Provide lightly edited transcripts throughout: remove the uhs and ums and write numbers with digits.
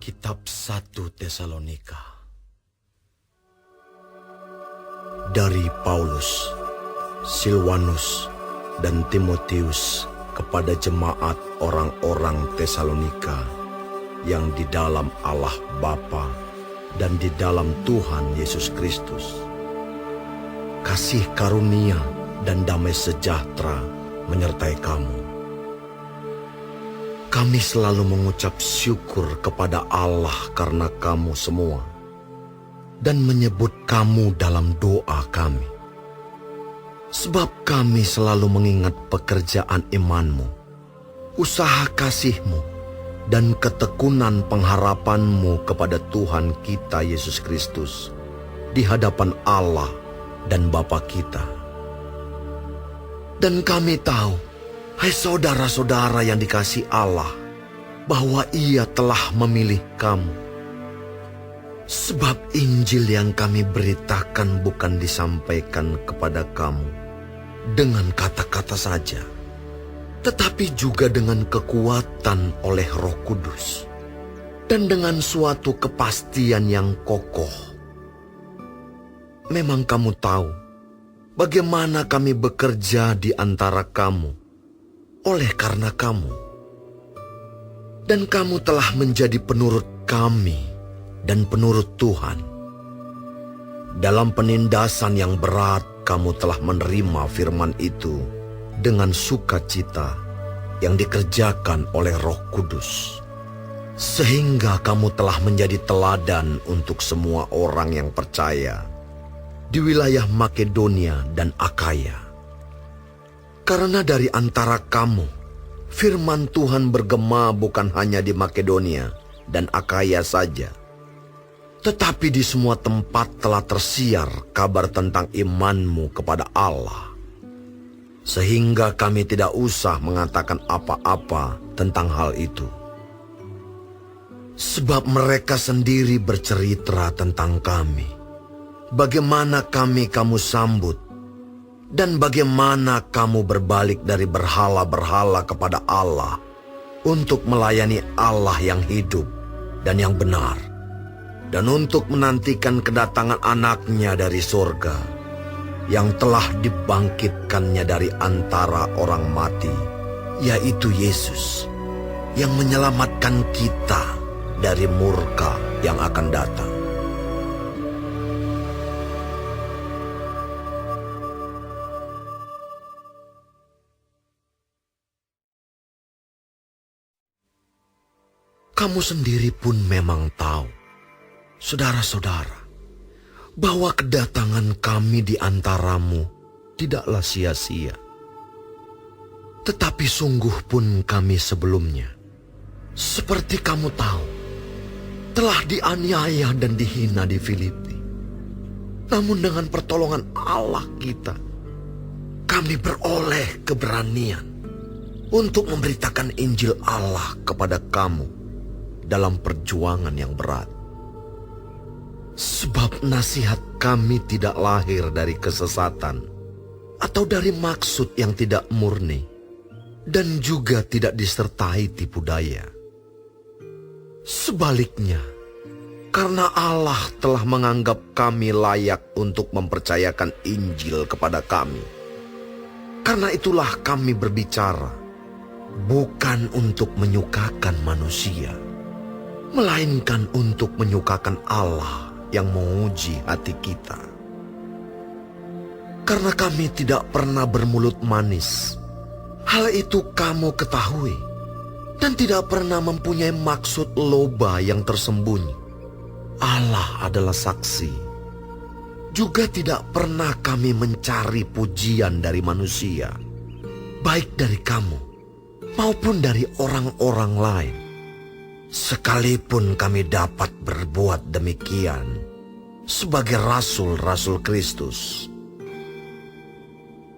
Kitab 1 Tesalonika. Dari Paulus, Silwanus, dan Timotius kepada jemaat orang-orang Tesalonika yang di dalam Allah Bapa dan di dalam Tuhan Yesus Kristus. Kasih karunia dan damai sejahtera menyertai kamu. Kami selalu mengucap syukur kepada Allah karena kamu semua dan menyebut kamu dalam doa kami. Sebab kami selalu mengingat pekerjaan imanmu, usaha kasihmu, dan ketekunan pengharapanmu kepada Tuhan kita Yesus Kristus di hadapan Allah dan Bapa kita. Dan kami tahu, hai saudara-saudara yang dikasihi Allah, bahwa Ia telah memilih kamu. Sebab Injil yang kami beritakan bukan disampaikan kepada kamu dengan kata-kata saja, tetapi juga dengan kekuatan oleh Roh Kudus dan dengan suatu kepastian yang kokoh. Memang kamu tahu bagaimana kami bekerja di antara kamu oleh karena kamu, dan kamu telah menjadi penurut kami dan penurut Tuhan. Dalam penindasan yang berat, kamu telah menerima firman itu dengan sukacita yang dikerjakan oleh Roh Kudus, sehingga kamu telah menjadi teladan untuk semua orang yang percaya di wilayah Makedonia dan Akaya. Karena dari antara kamu, firman Tuhan bergema bukan hanya di Makedonia dan Akaya saja, tetapi di semua tempat telah tersiar kabar tentang imanmu kepada Allah. Sehingga kami tidak usah mengatakan apa-apa tentang hal itu. Sebab mereka sendiri bercerita tentang kami, bagaimana kami kamu sambut, dan bagaimana kamu berbalik dari berhala-berhala kepada Allah untuk melayani Allah yang hidup dan yang benar, dan untuk menantikan kedatangan anaknya dari surga, yang telah dibangkitkannya dari antara orang mati, yaitu Yesus, yang menyelamatkan kita dari murka yang akan datang. Kamu sendiri pun memang tahu, saudara-saudara, bahwa kedatangan kami di antaramu tidaklah sia-sia. Tetapi sungguh pun kami sebelumnya, seperti kamu tahu, telah dianiaya dan dihina di Filipi. Namun dengan pertolongan Allah kita, kami beroleh keberanian untuk memberitakan Injil Allah kepada kamu dalam perjuangan yang berat. Sebab nasihat kami tidak lahir dari kesesatan atau dari maksud yang tidak murni, dan juga tidak disertai tipu daya. Sebaliknya, karena Allah telah menganggap kami layak untuk mempercayakan Injil kepada kami, karena itulah kami berbicara, bukan untuk menyukakan manusia, melainkan untuk menyukakan Allah yang menguji hati kita. Karena kami tidak pernah bermulut manis, hal itu kamu ketahui, dan tidak pernah mempunyai maksud loba yang tersembunyi. Allah adalah saksi. Juga tidak pernah kami mencari pujian dari manusia, baik dari kamu maupun dari orang-orang lain. Sekalipun kami dapat berbuat demikian sebagai rasul-rasul Kristus,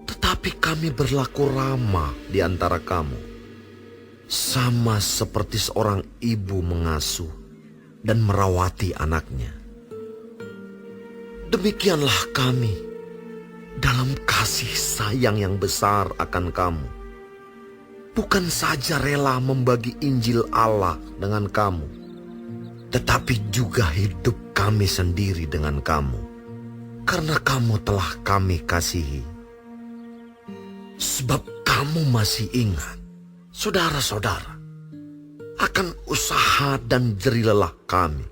tetapi kami berlaku ramah di antara kamu, sama seperti seorang ibu mengasuh dan merawati anaknya. Demikianlah kami dalam kasih sayang yang besar akan kamu. Bukan saja rela membagi Injil Allah dengan kamu, tetapi juga hidup kami sendiri dengan kamu, karena kamu telah kami kasihi. Sebab kamu masih ingat, saudara-saudara, akan usaha dan jerih lelah kami,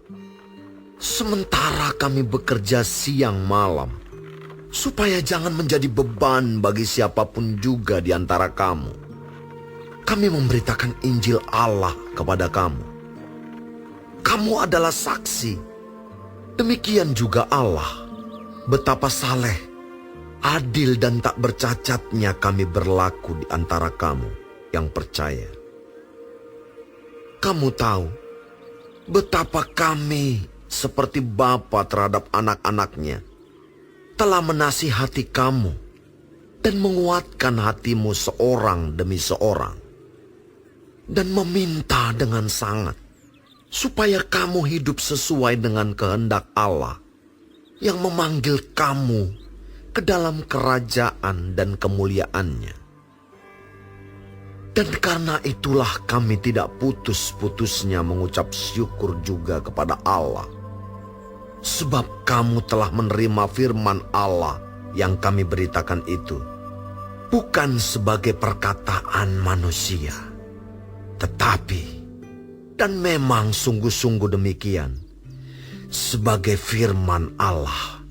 sementara kami bekerja siang malam, supaya jangan menjadi beban bagi siapapun juga di antara kamu. Kami memberitakan Injil Allah kepada kamu. Kamu adalah saksi. Demikian juga Allah, betapa saleh, adil dan tak bercacatnya kami berlaku di antara kamu yang percaya. Kamu tahu betapa kami seperti bapa terhadap anak-anaknya telah menasihati kamu dan menguatkan hatimu seorang demi seorang, dan meminta dengan sangat supaya kamu hidup sesuai dengan kehendak Allah yang memanggil kamu ke dalam kerajaan dan kemuliaannya. Dan karena itulah kami tidak putus-putusnya mengucap syukur juga kepada Allah, sebab kamu telah menerima firman Allah yang kami beritakan itu, bukan sebagai perkataan manusia, tetapi, dan memang sungguh-sungguh demikian, sebagai firman Allah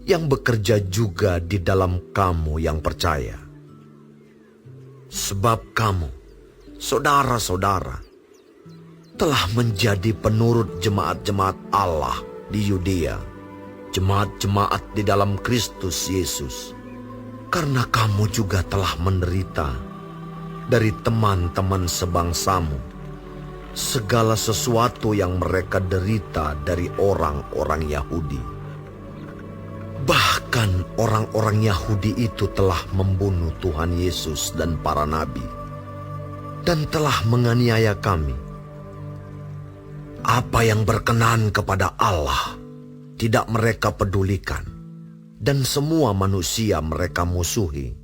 yang bekerja juga di dalam kamu yang percaya. Sebab kamu, saudara-saudara, telah menjadi penurut jemaat-jemaat Allah di Yudea, jemaat-jemaat di dalam Kristus Yesus, karena kamu juga telah menderita dari teman-teman sebangsamu segala sesuatu yang mereka derita dari orang-orang Yahudi. Bahkan orang-orang Yahudi itu telah membunuh Tuhan Yesus dan para nabi, dan telah menganiaya kami. Apa yang berkenan kepada Allah tidak mereka pedulikan, dan semua manusia mereka musuhi,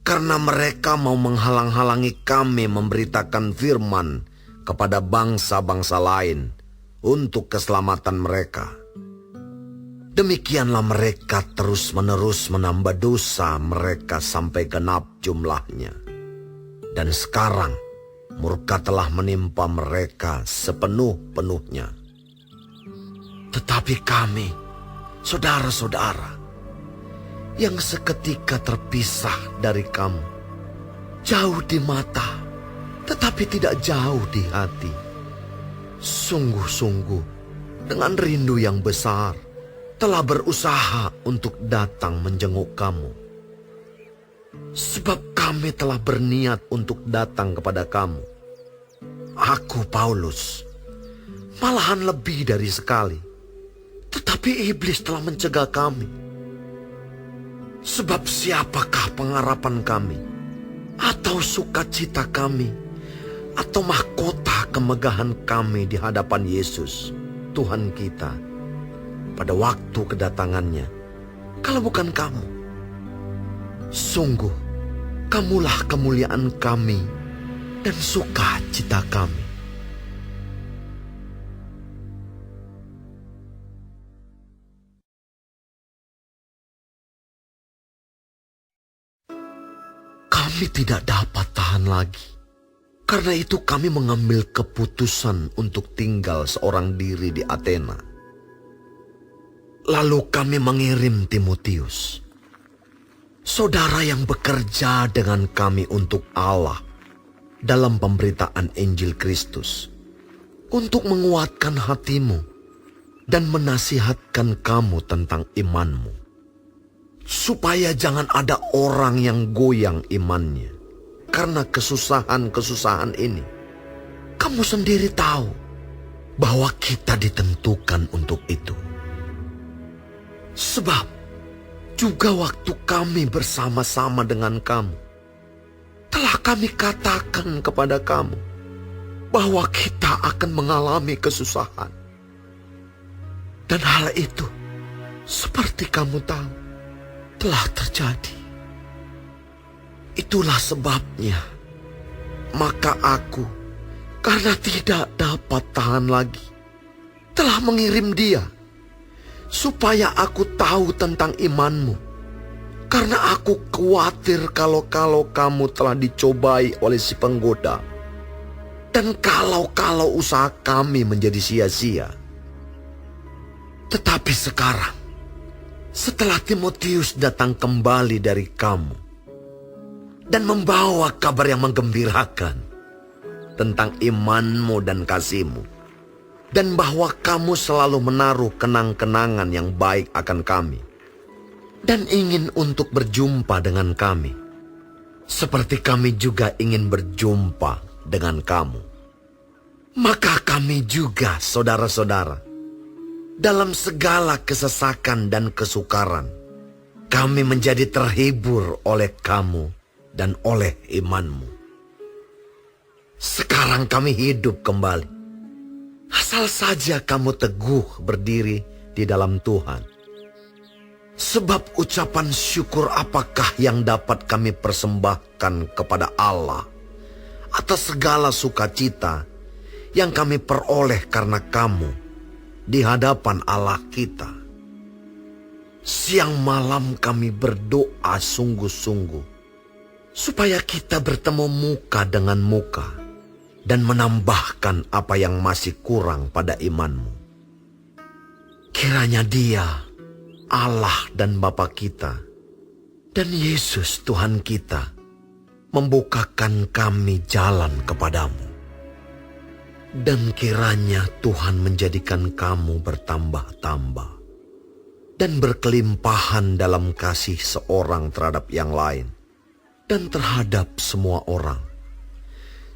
karena mereka mau menghalang-halangi kami memberitakan firman kepada bangsa-bangsa lain untuk keselamatan mereka. Demikianlah mereka terus-menerus menambah dosa mereka sampai genap jumlahnya. Dan sekarang murka telah menimpa mereka sepenuh-penuhnya. Tetapi kami, saudara-saudara, yang seketika terpisah dari kamu, jauh di mata, tetapi tidak jauh di hati, sungguh-sungguh dengan rindu yang besar, telah berusaha untuk datang menjenguk kamu. Sebab kami telah berniat untuk datang kepada kamu. Aku, Paulus, malahan lebih dari sekali, tetapi iblis telah mencegah kami. Sebab siapakah pengharapan kami, atau sukacita kami, atau mahkota kemegahan kami di hadapan Yesus, Tuhan kita, pada waktu kedatangannya, kalau bukan kamu? Sungguh, kamulah kemuliaan kami dan sukacita kami. Kami tidak dapat tahan lagi. Karena itu kami mengambil keputusan untuk tinggal seorang diri di Athena. Lalu kami mengirim Timotius, saudara yang bekerja dengan kami untuk Allah dalam pemberitaan Injil Kristus, untuk menguatkan hatimu dan menasihatkan kamu tentang imanmu, supaya jangan ada orang yang goyang imannya karena kesusahan-kesusahan ini. Kamu sendiri tahu bahwa kita ditentukan untuk itu. Sebab juga waktu kami bersama-sama dengan kamu, telah kami katakan kepada kamu bahwa kita akan mengalami kesusahan. Dan hal itu, seperti kamu tahu, telah terjadi. Itulah sebabnya, maka aku, karena tidak dapat tahan lagi, telah mengirim Dia supaya aku tahu tentang imanmu, karena aku khawatir kalau kamu telah dicobai oleh si penggoda, dan kalau usaha kami menjadi sia-sia. Tetapi sekarang, setelah Timotius datang kembali dari kamu dan membawa kabar yang menggembirakan tentang imanmu dan kasihmu, dan bahwa kamu selalu menaruh kenang-kenangan yang baik akan kami, dan ingin untuk berjumpa dengan kami, seperti kami juga ingin berjumpa dengan kamu. Maka kami juga, saudara-saudara, dalam segala kesesakan dan kesukaran, kami menjadi terhibur oleh kamu dan oleh imanmu. Sekarang kami hidup kembali, asal saja kamu teguh berdiri di dalam Tuhan. Sebab ucapan syukur apakah yang dapat kami persembahkan kepada Allah atas segala sukacita yang kami peroleh karena kamu di hadapan Allah kita. Siang malam kami berdoa sungguh-sungguh supaya kita bertemu muka dengan muka dan menambahkan apa yang masih kurang pada imanmu. Kiranya Dia, Allah dan Bapa kita, dan Yesus Tuhan kita, membukakan kami jalan kepadamu. Dan kiranya Tuhan menjadikan kamu bertambah-tambah dan berkelimpahan dalam kasih seorang terhadap yang lain dan terhadap semua orang,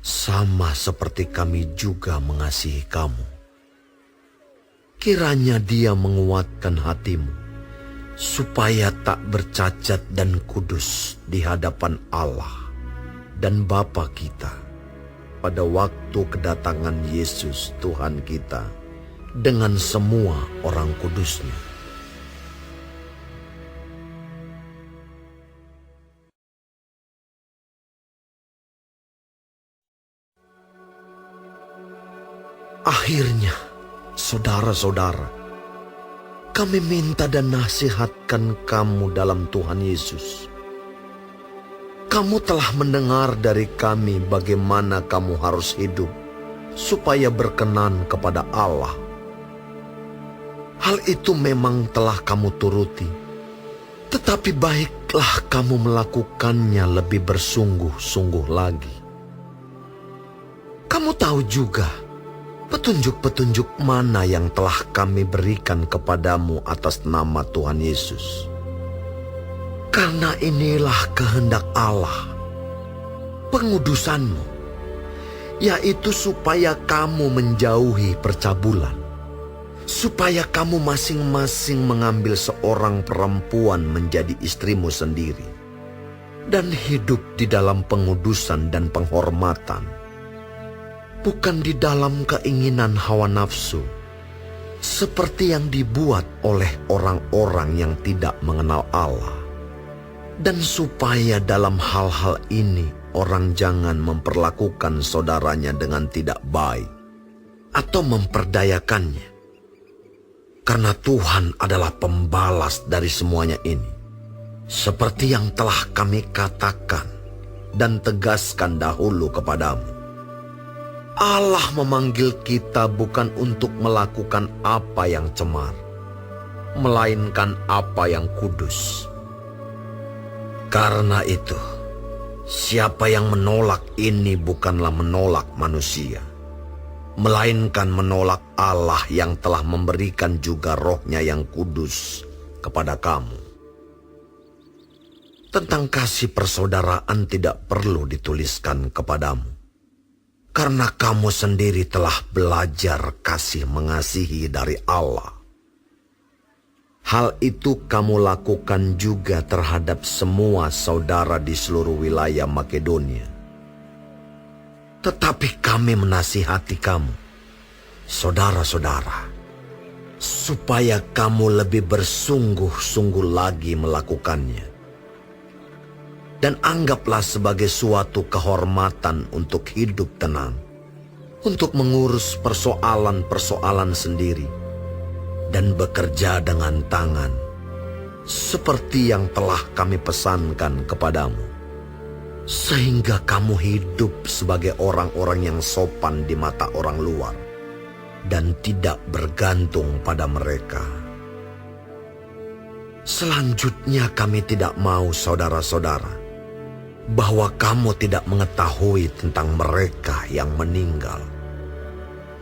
sama seperti kami juga mengasihi kamu. Kiranya Dia menguatkan hatimu, supaya tak bercacat dan kudus di hadapan Allah dan Bapa kita pada waktu kedatangan Yesus Tuhan kita dengan semua orang kudus-Nya. Akhirnya, saudara-saudara, kami minta dan nasihatkan kamu dalam Tuhan Yesus. Kamu telah mendengar dari kami bagaimana kamu harus hidup supaya berkenan kepada Allah. Hal itu memang telah kamu turuti, tetapi baiklah kamu melakukannya lebih bersungguh-sungguh lagi. Kamu tahu juga petunjuk-petunjuk mana yang telah kami berikan kepadamu atas nama Tuhan Yesus. Karena inilah kehendak Allah, pengudusanmu, yaitu supaya kamu menjauhi percabulan, supaya kamu masing-masing mengambil seorang perempuan menjadi istrimu sendiri, dan hidup di dalam pengudusan dan penghormatan, bukan di dalam keinginan hawa nafsu, seperti yang dibuat oleh orang-orang yang tidak mengenal Allah. Dan supaya dalam hal-hal ini orang jangan memperlakukan saudaranya dengan tidak baik atau memperdayakannya. Karena Tuhan adalah pembalas dari semuanya ini, seperti yang telah kami katakan dan tegaskan dahulu kepadamu. Allah memanggil kita bukan untuk melakukan apa yang cemar, melainkan apa yang kudus. Karena itu, siapa yang menolak ini bukanlah menolak manusia, melainkan menolak Allah yang telah memberikan juga Roh-Nya yang kudus kepada kamu. Tentang kasih persaudaraan tidak perlu dituliskan kepadamu, karena kamu sendiri telah belajar kasih mengasihi dari Allah. Hal itu kamu lakukan juga terhadap semua saudara di seluruh wilayah Makedonia. Tetapi kami menasihati kamu, saudara-saudara, supaya kamu lebih bersungguh-sungguh lagi melakukannya. Dan anggaplah sebagai suatu kehormatan untuk hidup tenang, untuk mengurus persoalan-persoalan sendiri dan bekerja dengan tangan, seperti yang telah kami pesankan kepadamu, sehingga kamu hidup sebagai orang-orang yang sopan di mata orang luar dan tidak bergantung pada mereka. Selanjutnya kami tidak mau, saudara-saudara, bahwa kamu tidak mengetahui tentang mereka yang meninggal,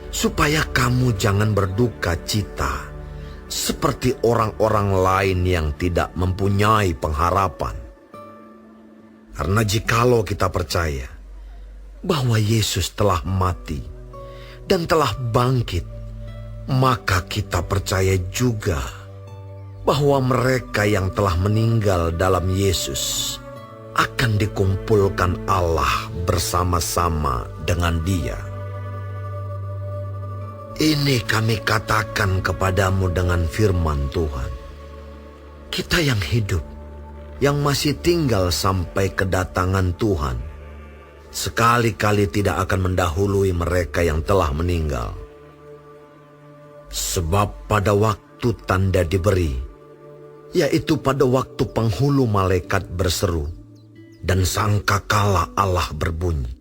supaya kamu jangan berduka cita seperti orang-orang lain yang tidak mempunyai pengharapan. Karena jikalau kita percaya bahwa Yesus telah mati dan telah bangkit, maka kita percaya juga bahwa mereka yang telah meninggal dalam Yesus akan dikumpulkan Allah bersama-sama dengan Dia. Ini kami katakan kepadamu dengan firman Tuhan. Kita yang hidup, yang masih tinggal sampai kedatangan Tuhan, sekali-kali tidak akan mendahului mereka yang telah meninggal. Sebab pada waktu tanda diberi, yaitu pada waktu penghulu malaikat berseru dan sangkakala Allah berbunyi,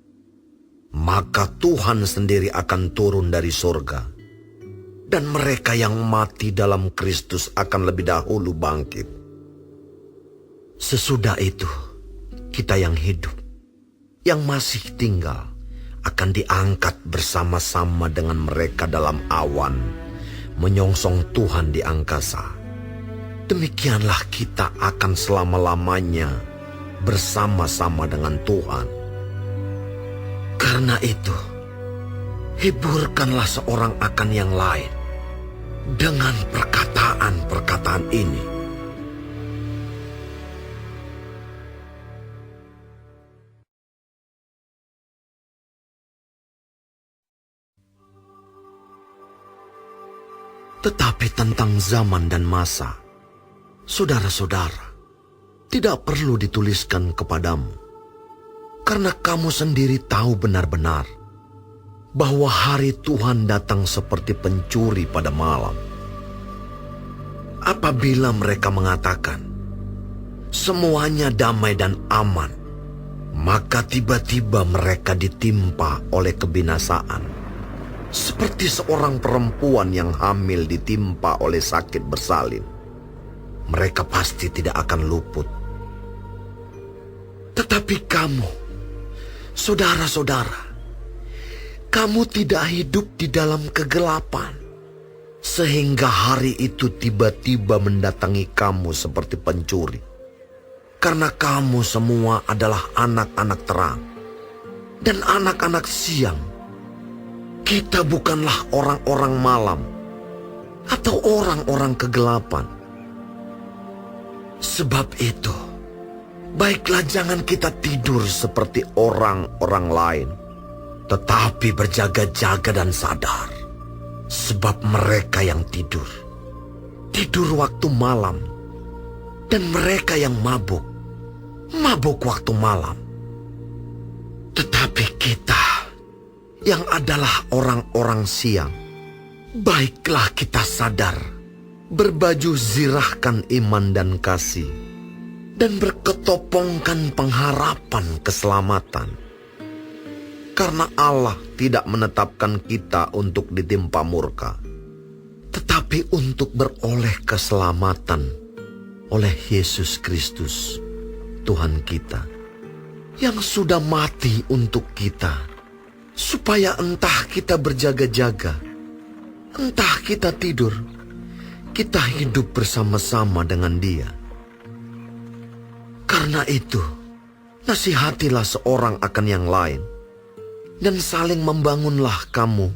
maka Tuhan sendiri akan turun dari surga, dan mereka yang mati dalam Kristus akan lebih dahulu bangkit. Sesudah itu, kita yang hidup, yang masih tinggal, akan diangkat bersama-sama dengan mereka dalam awan, menyongsong Tuhan di angkasa. Demikianlah kita akan selama-lamanya bersama-sama dengan Tuhan. Karena itu, hiburkanlah seorang akan yang lain dengan perkataan-perkataan ini. Tetapi tentang zaman dan masa, saudara-saudara, tidak perlu dituliskan kepadamu, karena kamu sendiri tahu benar-benar bahwa hari Tuhan datang seperti pencuri pada malam. Apabila mereka mengatakan, semuanya damai dan aman, maka tiba-tiba mereka ditimpa oleh kebinasaan, seperti seorang perempuan yang hamil ditimpa oleh sakit bersalin. Mereka pasti tidak akan luput. Tetapi kamu, saudara-saudara, kamu tidak hidup di dalam kegelapan, sehingga hari itu tiba-tiba mendatangi kamu seperti pencuri. Karena kamu semua adalah anak-anak terang dan anak-anak siang. Kita bukanlah orang-orang malam atau orang-orang kegelapan. Sebab itu, baiklah jangan kita tidur seperti orang-orang lain, tetapi berjaga-jaga dan sadar. Sebab mereka yang tidur waktu malam, dan mereka yang mabuk waktu malam. Tetapi kita yang adalah orang-orang siang, baiklah kita sadar, berbaju zirahkan iman dan kasih, dan berketopongkan pengharapan keselamatan. Karena Allah tidak menetapkan kita untuk ditimpa murka, tetapi untuk beroleh keselamatan oleh Yesus Kristus, Tuhan kita, yang sudah mati untuk kita, supaya entah kita berjaga-jaga, entah kita tidur, kita hidup bersama-sama dengan Dia. Karena itu, nasihatilah seorang akan yang lain, dan saling membangunlah kamu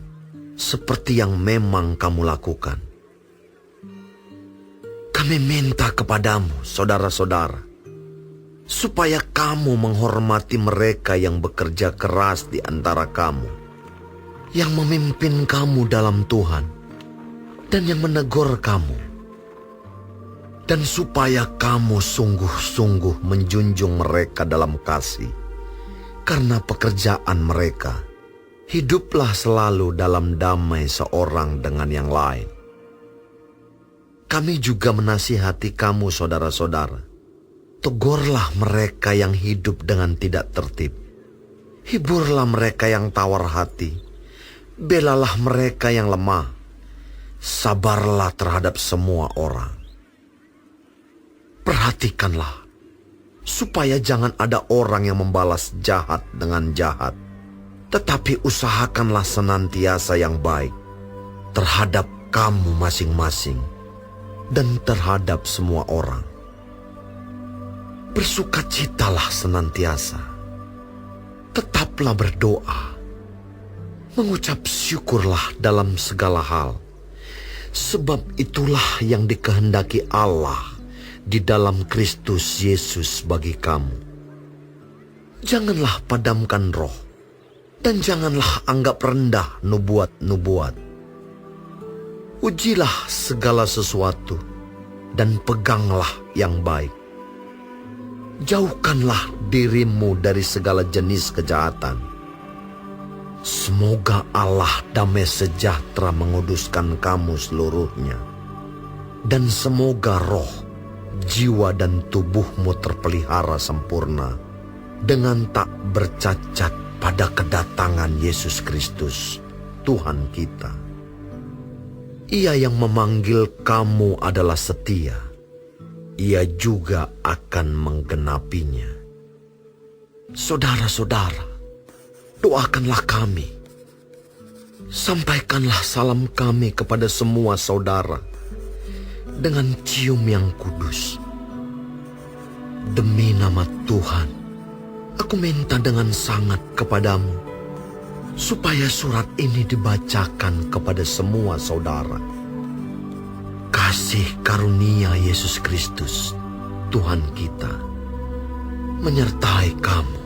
seperti yang memang kamu lakukan. Kami minta kepadamu, saudara-saudara, supaya kamu menghormati mereka yang bekerja keras di antara kamu, yang memimpin kamu dalam Tuhan, dan yang menegur kamu. Dan supaya kamu sungguh-sungguh menjunjung mereka dalam kasih, karena pekerjaan mereka Hiduplah selalu dalam damai seorang dengan yang lain. Kami juga menasihati kamu, saudara-saudara. Tegurlah mereka yang hidup dengan tidak tertib. Hiburlah mereka yang tawar hati. Belalah mereka yang lemah. Sabarlah terhadap semua orang. Perhatikanlah, supaya jangan ada orang yang membalas jahat dengan jahat. Tetapi usahakanlah senantiasa yang baik terhadap kamu masing-masing dan terhadap semua orang. Bersukacitalah senantiasa. Tetaplah berdoa. Mengucap syukurlah dalam segala hal. Sebab itulah yang dikehendaki Allah di dalam Kristus Yesus bagi kamu. Janganlah padamkan roh, dan janganlah anggap rendah nubuat-nubuat. Ujilah segala sesuatu, dan peganglah yang baik. Jauhkanlah dirimu dari segala jenis kejahatan. Semoga Allah damai sejahtera menguduskan kamu seluruhnya. Dan semoga roh, jiwa dan tubuhmu terpelihara sempurna dengan tak bercacat pada kedatangan Yesus Kristus, Tuhan kita. Ia yang memanggil kamu adalah setia. Ia juga akan menggenapinya. Saudara-saudara, doakanlah kami. Sampaikanlah salam kami kepada semua saudara dengan cium yang kudus. Demi nama Tuhan, aku minta dengan sangat kepadamu, supaya surat ini dibacakan kepada semua saudara. Kasih karunia Yesus Kristus, Tuhan kita, menyertai kamu.